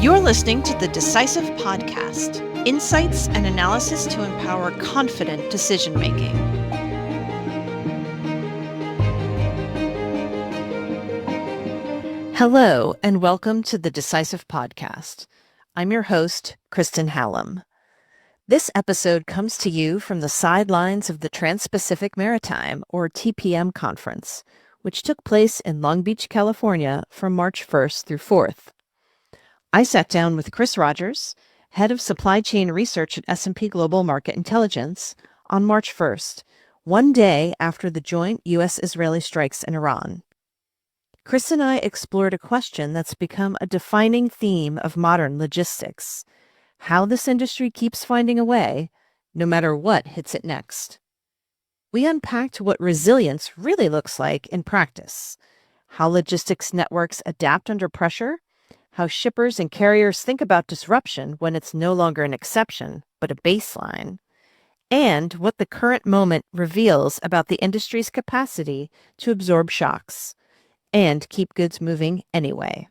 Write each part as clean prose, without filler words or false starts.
You're listening to the Decisive Podcast, insights and analysis to empower confident decision making. Hello, and welcome to the Decisive Podcast. I'm your host, Kristen Hallam. This episode comes to you from the sidelines of the Trans-Pacific Maritime, or TPM Conference, which took place in Long Beach, California from March 1st through 4th. I sat down with Chris Rogers, head of supply chain research at S&P Global Market Intelligence, on March 1st, one day after the joint U.S.-Israeli strikes in Iran. Chris and I explored a question that's become a defining theme of modern logistics: how this industry keeps finding a way, no matter what hits it next. We unpacked what resilience really looks like in practice, how logistics networks adapt under pressure, how shippers and carriers think about disruption when it's no longer an exception, but a baseline, and what the current moment reveals about the industry's capacity to absorb shocks and keep goods moving anyway.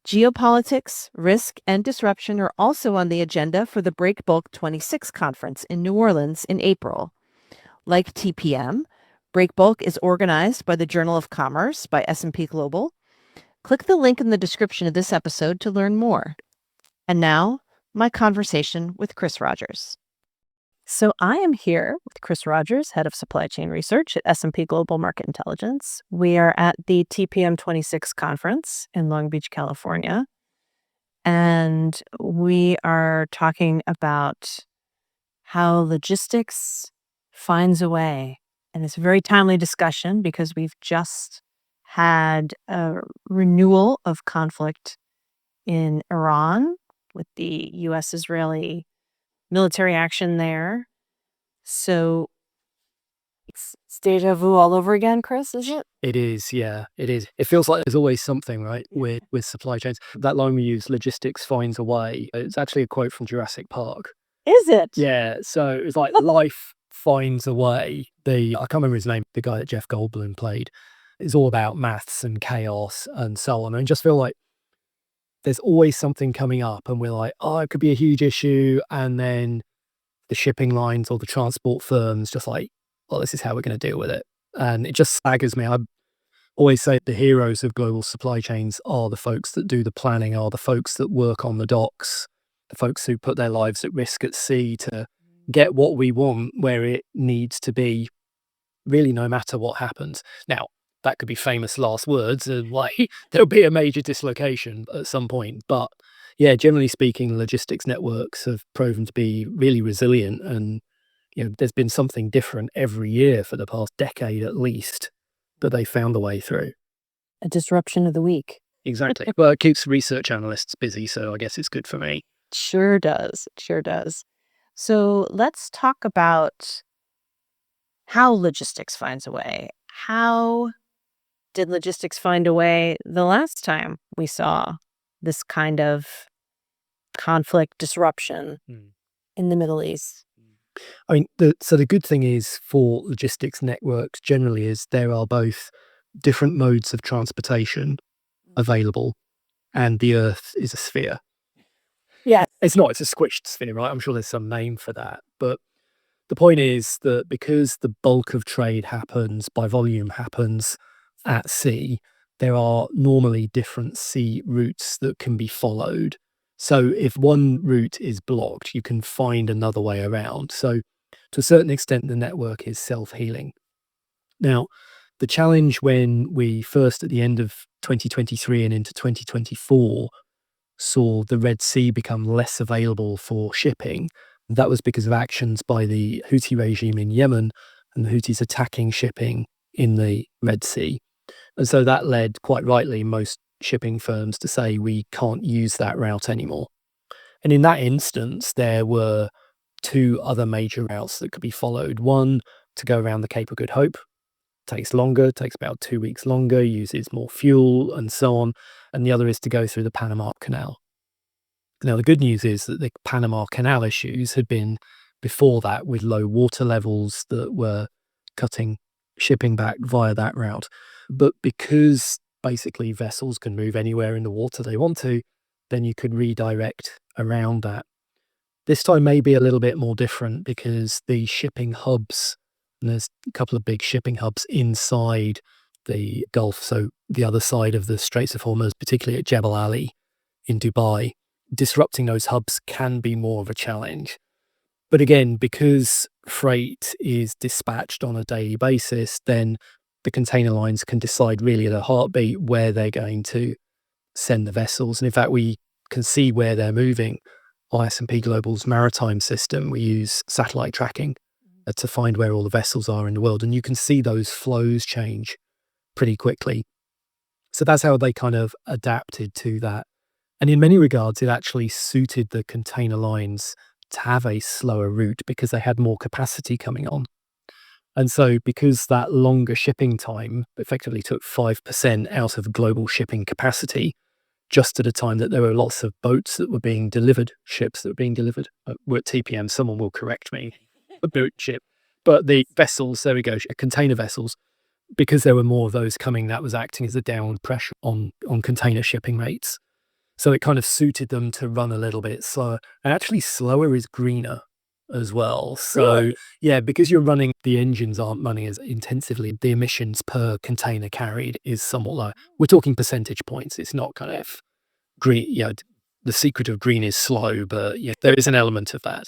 Geopolitics, risk, and disruption are also on the agenda for the Breakbulk 26 conference in New Orleans in April. Like TPM, Breakbulk is organized by the Journal of Commerce by S&P Global. Click the link in the description of this episode to learn more. And now, my conversation with Chris Rogers. So I am here with Chris Rogers, head of supply chain research at S&P Global Market Intelligence. We are at the TPM 26 conference in Long Beach, California. And we are talking about how logistics finds a way. And it's a very timely discussion because we've just had a renewal of conflict in Iran with the U.S.-Israeli military action there. So it's deja vu all over again, Chris, is it? It is, yeah, it is. It feels like there's always something, right, with supply chains. That line we use, logistics finds a way, it's actually a quote from Jurassic Park. Is it? Yeah, so it's like life finds a way. I can't remember his name, the guy that Jeff Goldblum played. It's all about maths and chaos and so on. And I just feel like there's always something coming up and we're like, oh, it could be a huge issue. And then the shipping lines or the transport firms just like, well, this is how we're going to deal with it. And it just staggers me. I always say the heroes of global supply chains are the folks that do the planning, are the folks that work on the docks, the folks who put their lives at risk at sea to get what we want where it needs to be, really no matter what happens. Now, that could be famous last words and like there'll be a major dislocation at some point. But yeah, generally speaking, logistics networks have proven to be really resilient, and there's been something different every year for the past decade at least that they found a way through. A disruption of the week. Exactly. Well, it keeps research analysts busy, so I guess it's good for me. Sure does. It sure does. So let's talk about how logistics finds a way. How did logistics find a way the last time we saw this kind of conflict disruption in the Middle East? I mean, the good thing is for logistics networks generally is there are both different modes of transportation available, and the Earth is a sphere. Yeah. It's a squished sphere, right? I'm sure there's some name for that. But the point is that because the bulk of trade happens by volume happens at sea, there are normally different sea routes that can be followed. So if one route is blocked, you can find another way around. So to a certain extent, the network is self-healing. Now, the challenge when we first at the end of 2023 and into 2024 saw the Red Sea become less available for shipping, that was because of actions by the Houthi regime in Yemen and the Houthis attacking shipping in the Red Sea. And so that led, quite rightly, most shipping firms to say we can't use that route anymore. And in that instance, there were two other major routes that could be followed. One, to go around the Cape of Good Hope. Takes longer, takes about 2 weeks longer, uses more fuel and so on. And the other is to go through the Panama Canal. Now, the good news is that the Panama Canal issues had been before that with low water levels that were cutting shipping back via that route. But because basically vessels can move anywhere in the water they want to, then you could redirect around that. This time may be a little bit more different because the shipping hubs, and there's a couple of big shipping hubs inside the Gulf, so the other side of the Straits of Hormuz, particularly at Jebel Ali in Dubai, disrupting those hubs can be more of a challenge. But again, because freight is dispatched on a daily basis, then the container lines can decide really at a heartbeat where they're going to send the vessels. And in fact, we can see where they're moving on S&P Global's maritime system. We use satellite tracking to find where all the vessels are in the world. And you can see those flows change pretty quickly. So that's how they kind of adapted to that. And in many regards, it actually suited the container lines to have a slower route because they had more capacity coming on. And so because that longer shipping time effectively took 5% out of global shipping capacity, just at a time that there were lots of boats that were being delivered, ships that were being delivered. We're at TPM, someone will correct me, a boat ship. But the vessels, there we go, container vessels, because there were more of those coming, that was acting as a downward pressure on container shipping rates. So it kind of suited them to run a little bit slower. And actually, slower is greener as well. So, Really? yeah, because you're running, the engines aren't running as intensively, the emissions per container carried is somewhat low. We're talking percentage points. It's not kind of green, the secret of green is slow, but yeah, there is an element of that.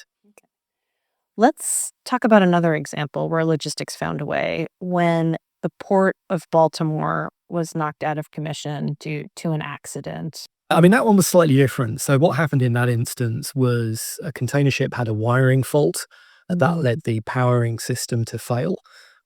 Let's talk about another example where logistics found a way when the port of Baltimore was knocked out of commission due to an accident. I mean, that one was slightly different. So what happened in that instance was a container ship had a wiring fault and that led the powering system to fail.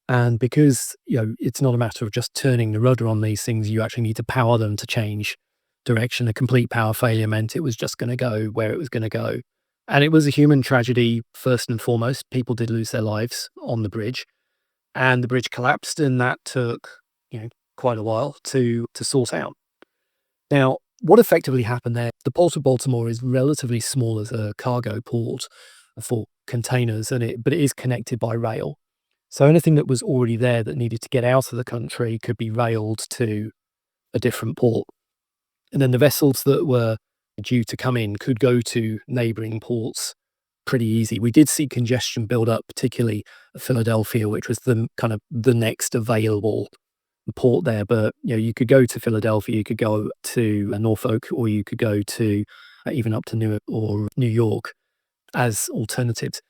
And because, it's not a matter of just turning the rudder on these things, you actually need to power them to change direction. A complete power failure meant it was just going to go where it was going to go. And it was a human tragedy, first and foremost. People did lose their lives on the bridge, and the bridge collapsed, and that took, quite a while to sort out. Now, what effectively happened there, the Port of Baltimore is relatively small as a cargo port for containers, but it is connected by rail. So anything that was already there that needed to get out of the country could be railed to a different port. And then the vessels that were due to come in could go to neighboring ports pretty easy. We did see congestion build up, particularly at Philadelphia, which was the kind of the next available port there. But you could go to Philadelphia, you could go to Norfolk, or you could go to even up to Newark or New York as alternatives.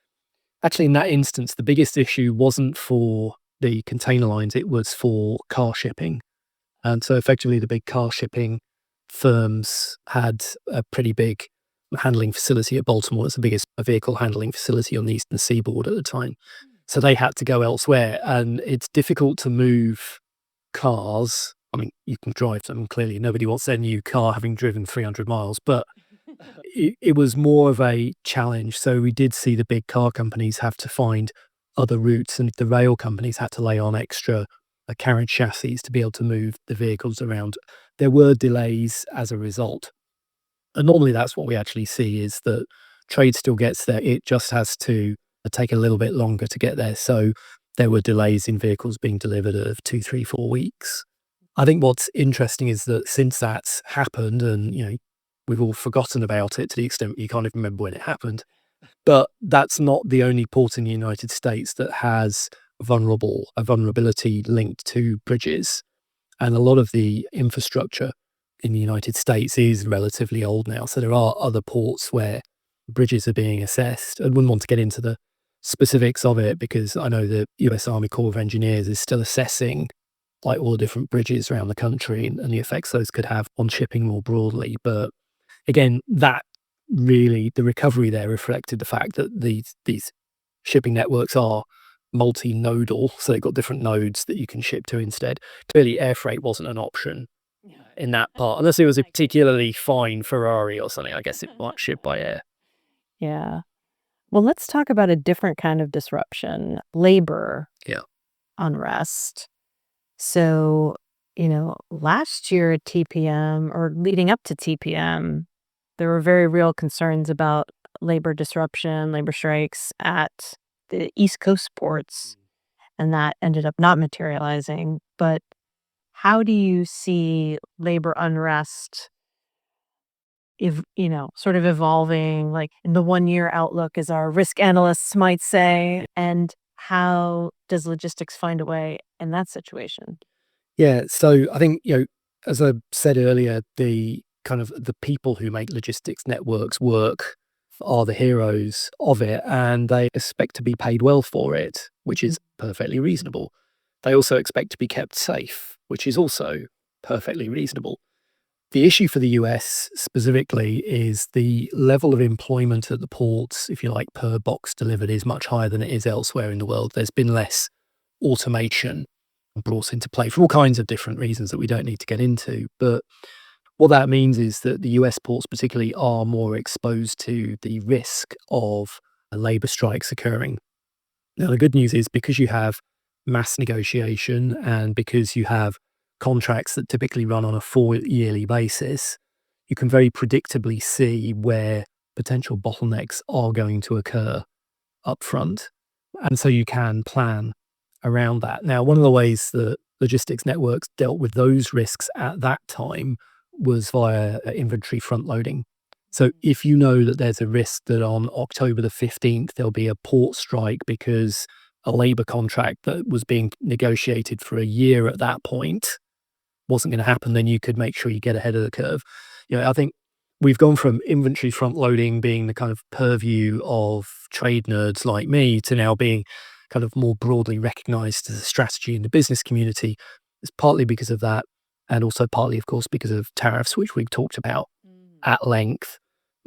Actually, in that instance, the biggest issue wasn't for the container lines, it was for car shipping. And so effectively, the big car shipping firms had a pretty big handling facility at Baltimore. It's the biggest vehicle handling facility on the eastern seaboard at the time. So they had to go elsewhere. And it's difficult to move cars. I mean, you can drive them, clearly. Nobody wants their new car having driven 300 miles. But it was more of a challenge. So we did see the big car companies have to find other routes, and the rail companies had to lay on extra carriage chassis to be able to move the vehicles around. There were delays as a result. And normally that's what we actually see is that trade still gets there. It just has to take a little bit longer to get there. So there were delays in vehicles being delivered of 2, 3, 4 weeks. I think what's interesting is that since that's happened and, we've all forgotten about it to the extent you can't even remember when it happened, but that's not the only port in the United States that has a vulnerability linked to bridges. And a lot of the infrastructure in the United States is relatively old now. So there are other ports where bridges are being assessed. I wouldn't want to get into the specifics of it because I know the US Army Corps of Engineers is still assessing like all the different bridges around the country and the effects those could have on shipping more broadly. But again, that really, the recovery there reflected the fact that these shipping networks are multi-nodal, so they've got different nodes that you can ship to instead. Clearly, air freight wasn't an option in that part, unless it was a particularly fine Ferrari or something. I guess it might ship by air. Yeah. Well, let's talk about a different kind of disruption, labor Yeah. unrest. So, last year at TPM or leading up to TPM, there were very real concerns about labor disruption, labor strikes at the East Coast ports, and that ended up not materializing. But how do you see labor unrest sort of evolving, like in the 1-year outlook, as our risk analysts might say? And how does logistics find a way in that situation? Yeah, so I think, as I said earlier, the people who make logistics networks work are the heroes of it, and they expect to be paid well for it, which is perfectly reasonable. They also expect to be kept safe, which is also perfectly reasonable. The issue for the US specifically is the level of employment at the ports, if you like, per box delivered, is much higher than it is elsewhere in the world. There's been less automation brought into play for all kinds of different reasons that we don't need to get into. But what that means is that the US ports, particularly, are more exposed to the risk of labour strikes occurring. Now, the good news is because you have mass negotiation and because you have contracts that typically run on a 4-yearly basis, you can very predictably see where potential bottlenecks are going to occur up front. And so you can plan around that. Now, one of the ways that logistics networks dealt with those risks at that time was via inventory front loading. So if you know that there's a risk that on October the 15th, there'll be a port strike because a labor contract that was being negotiated for a year at that point wasn't going to happen, then you could make sure you get ahead of the curve. I think we've gone from inventory front loading being the kind of purview of trade nerds like me to now being kind of more broadly recognized as a strategy in the business community. It's partly because of that, and also partly, of course, because of tariffs, which we've talked about at length.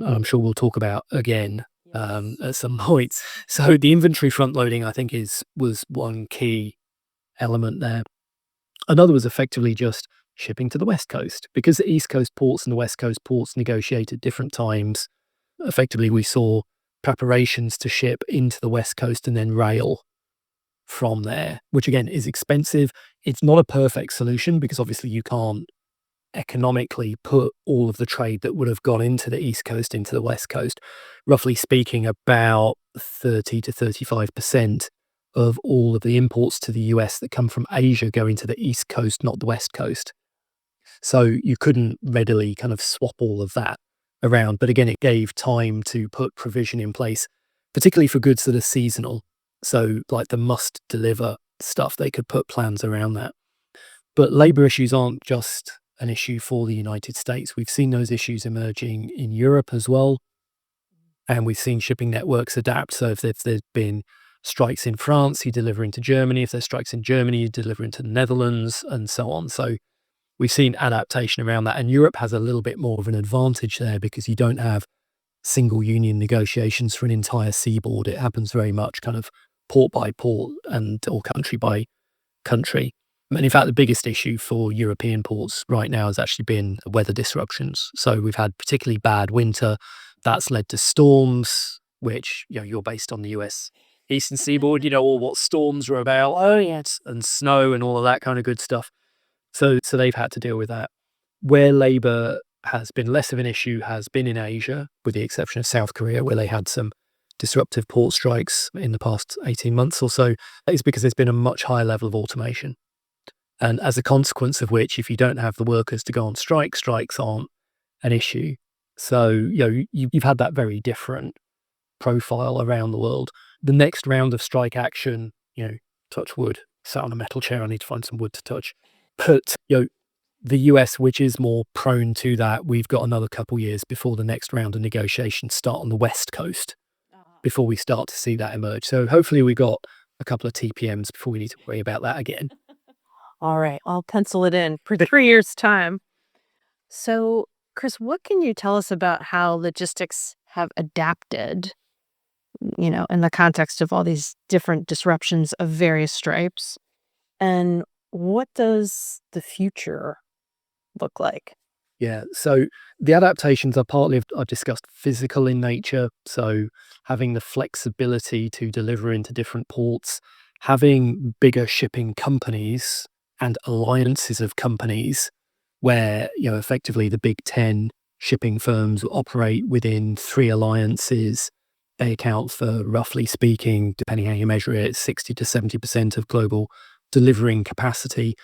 I'm sure we'll talk about again at some point. So the inventory front loading, I think, was one key element there. Another was effectively just shipping to the West Coast. Because the East Coast ports and the West Coast ports negotiate at different times, effectively we saw preparations to ship into the West Coast and then rail from there, which again is expensive. It's not a perfect solution because obviously you can't economically put all of the trade that would have gone into the East Coast into the West Coast. Roughly speaking, about 30 to 35% of all of the imports to the US that come from Asia go into the East Coast, not the West Coast. So you couldn't readily kind of swap all of that around. But again, it gave time to put provision in place, particularly for goods that are seasonal. So like the must deliver stuff, they could put plans around that. But labor issues aren't just an issue for the United States. We've seen those issues emerging in Europe as well. And we've seen shipping networks adapt. So if there's been strikes in France, you deliver into Germany. If there's strikes in Germany, you deliver into the Netherlands and so on. So we've seen adaptation around that. And Europe has a little bit more of an advantage there because you don't have single union negotiations for an entire seaboard. It happens very much kind of port by port or country by country. And in fact, the biggest issue for European ports right now has actually been weather disruptions. So we've had particularly bad winter. That's led to storms, which, you're based on the US Eastern Seaboard, all what storms are about. Oh, yes. And snow and all of that kind of good stuff. So they've had to deal with that. Where labor has been less of an issue has been in Asia, with the exception of South Korea, where they had some disruptive port strikes in the past 18 months or so. That is because there's been a much higher level of automation. And as a consequence of which, if you don't have the workers to go on strike, strikes aren't an issue. So, you've had that very different profile around the world. The next round of strike action, touch wood, sat on a metal chair, I need to find some wood to touch. But, the US, which is more prone to that, we've got another couple years before the next round of negotiations start on the West Coast, before we start to see that emerge. So hopefully we got a couple of TPMs before we need to worry about that again. All right, I'll pencil it in for 3 years' time. So, Chris, what can you tell us about how logistics have adapted, in the context of all these different disruptions of various stripes? And what does the future look like? Yeah, so the adaptations are partly, I've discussed, physical in nature. So having the flexibility to deliver into different ports, having bigger shipping companies and alliances of companies where, effectively the big 10 shipping firms operate within 3 alliances. They account for, roughly speaking, depending how you measure it, 60 to 70% of global delivering capacity.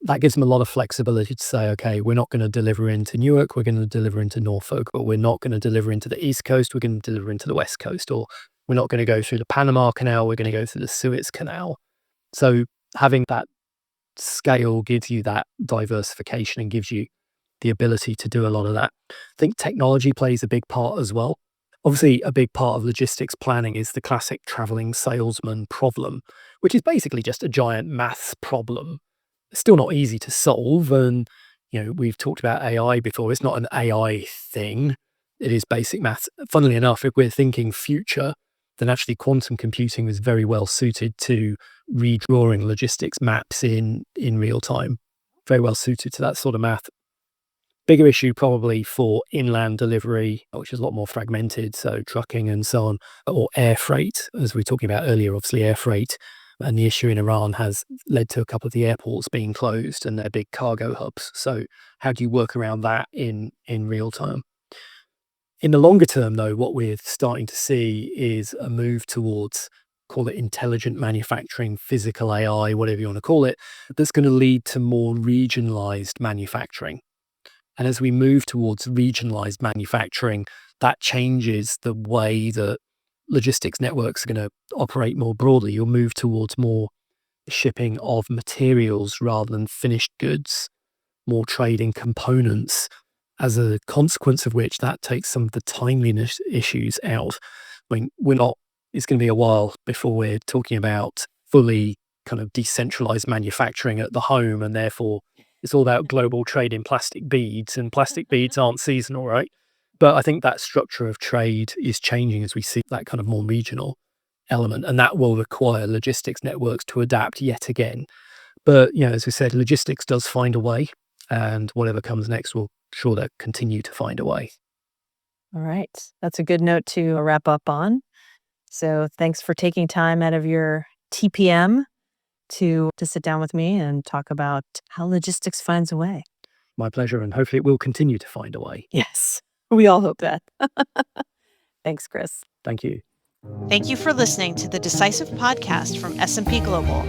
that gives them a lot of flexibility to say, okay, we're not going to deliver into Newark, we're going to deliver into Norfolk, but we're not going to deliver into the East Coast, we're going to deliver into the West Coast, or we're not going to go through the Panama Canal, we're going to go through the Suez Canal. So having that scale gives you that diversification and gives you the ability to do a lot of that. I think technology plays a big part as well. Obviously, a big part of logistics planning is the classic traveling salesman problem, which is basically just a giant maths problem. It's still not easy to solve. And, we've talked about AI before. It's not an AI thing. It is basic maths. Funnily enough, if we're thinking future, then actually quantum computing is very well suited to redrawing logistics maps in real time. Very well suited to that sort of math. Bigger issue probably for inland delivery, which is a lot more fragmented, so trucking and so on, or air freight, as we were talking about earlier. Obviously, air freight and the issue in Iran has led to a couple of the airports being closed and they're big cargo hubs. So how do you work around that in real time? In the longer term, though, what we're starting to see is a move towards, call it intelligent manufacturing, physical AI, whatever you want to call it, that's going to lead to more regionalized manufacturing. And as we move towards regionalized manufacturing, that changes the way that logistics networks are going to operate more broadly. You'll move towards more shipping of materials rather than finished goods, more trade in components, as a consequence of which that takes some of the timeliness issues out. I mean, it's going to be a while before we're talking about fully kind of decentralized manufacturing at the home, and therefore it's all about global trade in plastic beads, and plastic beads aren't seasonal, right? But I think that structure of trade is changing as we see that kind of more regional element, and that will require logistics networks to adapt yet again. But, as we said, logistics does find a way, and whatever comes next will sure that continue to find a way. All right. That's a good note to wrap up on. So thanks for taking time out of your TPM to sit down with me and talk about how logistics finds a way. My pleasure, and hopefully it will continue to find a way. Yes, we all hope that. Thanks, Chris. Thank you. Thank you for listening to the Decisive Podcast from S&P Global.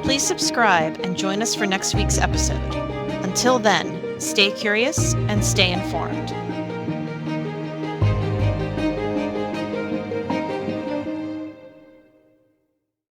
Please subscribe and join us for next week's episode. Until then, stay curious and stay informed.